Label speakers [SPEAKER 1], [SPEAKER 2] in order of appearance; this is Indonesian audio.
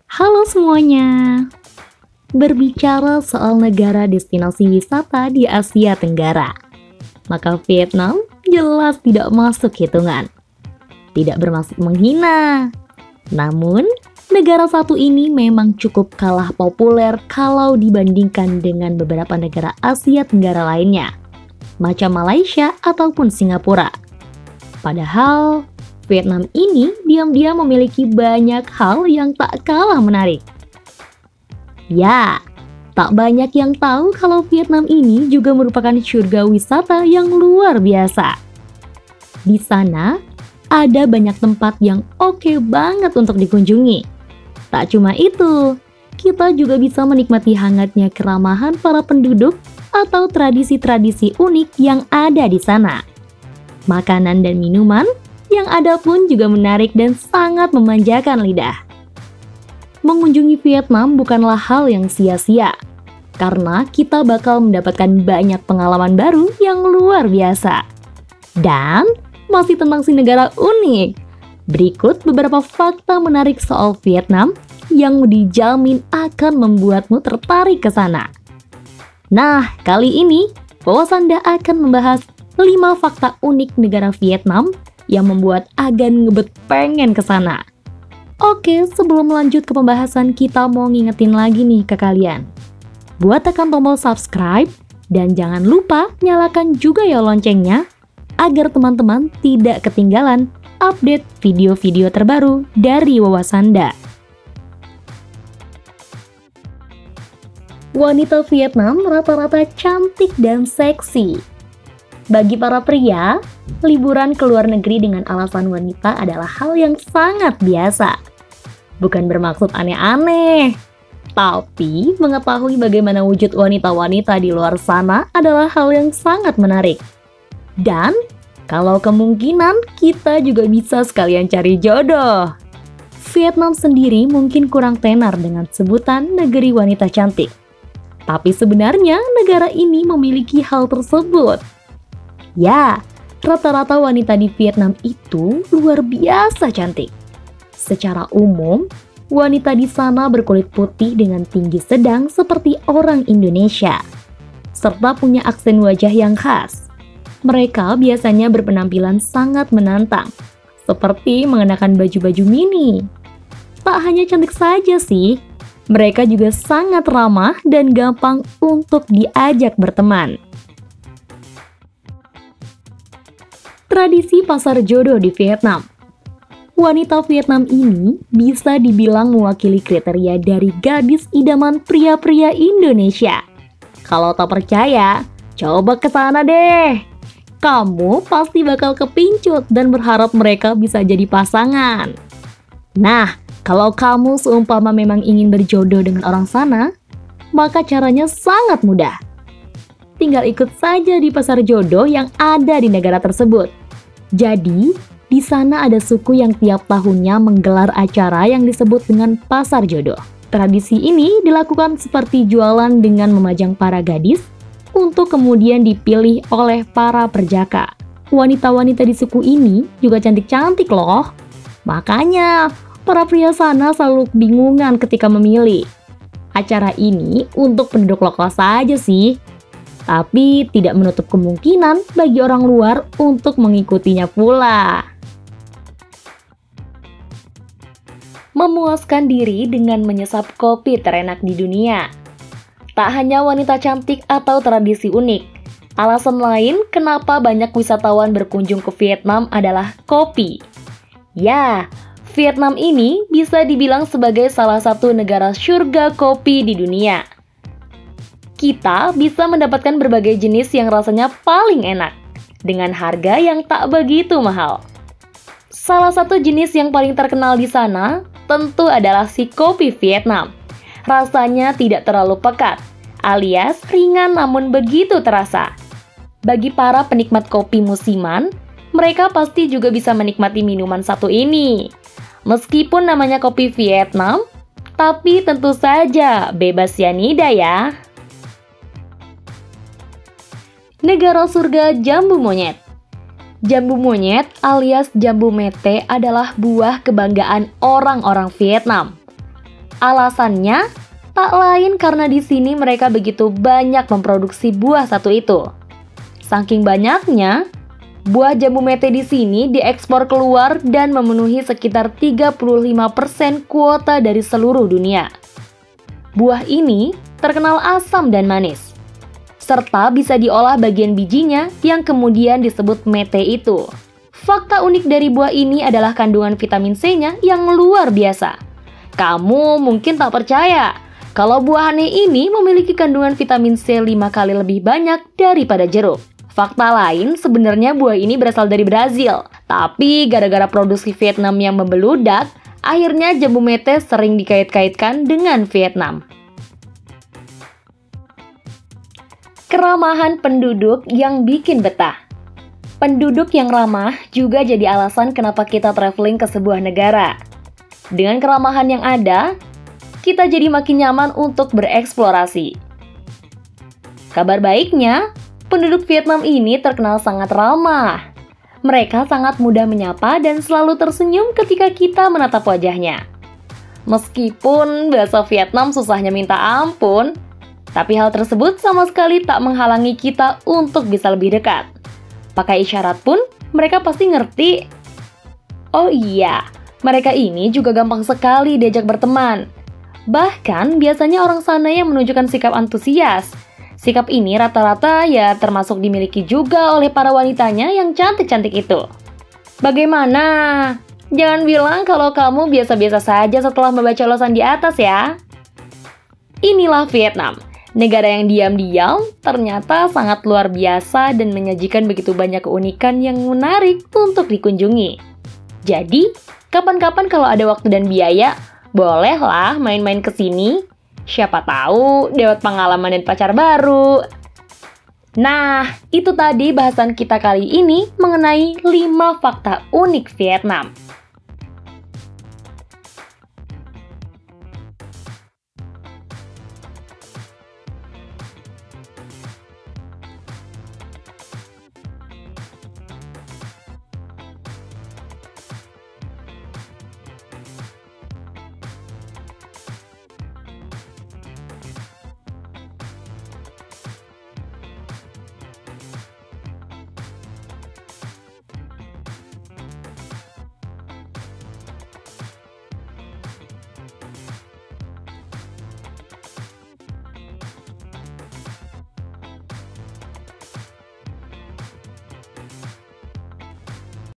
[SPEAKER 1] Halo semuanya. Berbicara soal negara destinasi wisata di Asia Tenggara, maka Vietnam jelas tidak masuk hitungan. Tidak bermaksud menghina. Namun, negara satu ini memang cukup kalah populer kalau dibandingkan dengan beberapa negara Asia Tenggara lainnya, macam Malaysia ataupun Singapura. Padahal, Vietnam ini diam-diam memiliki banyak hal yang tak kalah menarik. Ya, tak banyak yang tahu kalau Vietnam ini juga merupakan surga wisata yang luar biasa. Di sana, ada banyak tempat yang oke banget untuk dikunjungi. Tak cuma itu, kita juga bisa menikmati hangatnya keramahan para penduduk atau tradisi-tradisi unik yang ada di sana. Makanan dan minuman yang ada pun juga menarik dan sangat memanjakan lidah. Mengunjungi Vietnam bukanlah hal yang sia-sia, karena kita bakal mendapatkan banyak pengalaman baru yang luar biasa. Dan masih tentang si negara unik, berikut beberapa fakta menarik soal Vietnam yang dijamin akan membuatmu tertarik ke sana. Nah, kali ini Wawasanda akan membahas 5 fakta unik negara Vietnam yang membuat Agan ngebet pengen ke sana. Oke, sebelum lanjut ke pembahasan, kita mau ngingetin lagi nih ke kalian. Buat tekan tombol subscribe, dan jangan lupa nyalakan juga ya loncengnya, agar teman-teman tidak ketinggalan update video-video terbaru dari Wawasanda. Wanita Vietnam rata-rata cantik dan seksi. Bagi para pria, liburan ke luar negeri dengan alasan wanita adalah hal yang sangat biasa. Bukan bermaksud aneh-aneh, tapi mengetahui bagaimana wujud wanita-wanita di luar sana adalah hal yang sangat menarik. Dan kalau kemungkinan, kita juga bisa sekalian cari jodoh. Vietnam sendiri mungkin kurang tenar dengan sebutan negeri wanita cantik. Tapi sebenarnya negara ini memiliki hal tersebut. Ya, rata-rata wanita di Vietnam itu luar biasa cantik. Secara umum, wanita di sana berkulit putih dengan tinggi sedang seperti orang Indonesia, serta punya aksen wajah yang khas. Mereka biasanya berpenampilan sangat menantang, seperti mengenakan baju-baju mini. Tak hanya cantik saja sih, mereka juga sangat ramah dan gampang untuk diajak berteman. Tradisi pasar jodoh di Vietnam. Wanita Vietnam ini bisa dibilang mewakili kriteria dari gadis idaman pria-pria Indonesia. Kalau tak percaya, coba ke sana deh. Kamu pasti bakal kepincut dan berharap mereka bisa jadi pasangan. Nah, kalau kamu seumpama memang ingin berjodoh dengan orang sana, maka caranya sangat mudah. Tinggal ikut saja di pasar jodoh yang ada di negara tersebut. Jadi, di sana ada suku yang tiap tahunnya menggelar acara yang disebut dengan pasar jodoh. Tradisi ini dilakukan seperti jualan dengan memajang para gadis untuk kemudian dipilih oleh para perjaka. Wanita-wanita di suku ini juga cantik-cantik loh. Makanya, para pria sana selalu bingungan ketika memilih. Acara ini untuk penduduk lokal saja sih, tapi tidak menutup kemungkinan bagi orang luar untuk mengikutinya pula. Memuaskan diri dengan menyesap kopi terenak di dunia. Tak hanya wanita cantik atau tradisi unik, alasan lain kenapa banyak wisatawan berkunjung ke Vietnam adalah kopi. Ya, Vietnam ini bisa dibilang sebagai salah satu negara surga kopi di dunia. Kita bisa mendapatkan berbagai jenis yang rasanya paling enak, dengan harga yang tak begitu mahal. Salah satu jenis yang paling terkenal di sana tentu adalah si kopi Vietnam. Rasanya tidak terlalu pekat, alias ringan namun begitu terasa. Bagi para penikmat kopi musiman, mereka pasti juga bisa menikmati minuman satu ini. Meskipun namanya kopi Vietnam, tapi tentu saja bebas cyanida ya. Negara surga jambu monyet. Jambu monyet alias jambu mete adalah buah kebanggaan orang-orang Vietnam. Alasannya tak lain karena di sini mereka begitu banyak memproduksi buah satu itu. Saking banyaknya, buah jambu mete di sini diekspor keluar dan memenuhi sekitar 35% kuota dari seluruh dunia. Buah ini terkenal asam dan manis, serta bisa diolah bagian bijinya yang kemudian disebut mete itu. Fakta unik dari buah ini adalah kandungan vitamin C-nya yang luar biasa. Kamu mungkin tak percaya kalau buah aneh ini memiliki kandungan vitamin C 5 kali lebih banyak daripada jeruk. Fakta lain, sebenarnya buah ini berasal dari Brazil. Tapi gara-gara produksi Vietnam yang membeludak, akhirnya jambu mete sering dikait-kaitkan dengan Vietnam. Keramahan penduduk yang bikin betah. Penduduk yang ramah juga jadi alasan kenapa kita traveling ke sebuah negara. Dengan keramahan yang ada, kita jadi makin nyaman untuk bereksplorasi. Kabar baiknya, penduduk Vietnam ini terkenal sangat ramah. Mereka sangat mudah menyapa dan selalu tersenyum ketika kita menatap wajahnya. Meskipun bahasa Vietnam susahnya minta ampun, tapi hal tersebut sama sekali tak menghalangi kita untuk bisa lebih dekat. Pakai isyarat pun, mereka pasti ngerti. Oh iya, mereka ini juga gampang sekali diajak berteman. Bahkan biasanya orang sana yang menunjukkan sikap antusias. Sikap ini rata-rata ya termasuk dimiliki juga oleh para wanitanya yang cantik-cantik itu. Bagaimana? Jangan bilang kalau kamu biasa-biasa saja setelah membaca ulasan di atas ya. Inilah Vietnam, negara yang diam-diam ternyata sangat luar biasa dan menyajikan begitu banyak keunikan yang menarik untuk dikunjungi. Jadi, kapan-kapan kalau ada waktu dan biaya, bolehlah main-main ke sini. Siapa tahu dapat pengalaman dan pacar baru. Nah, itu tadi bahasan kita kali ini mengenai 5 fakta unik Vietnam.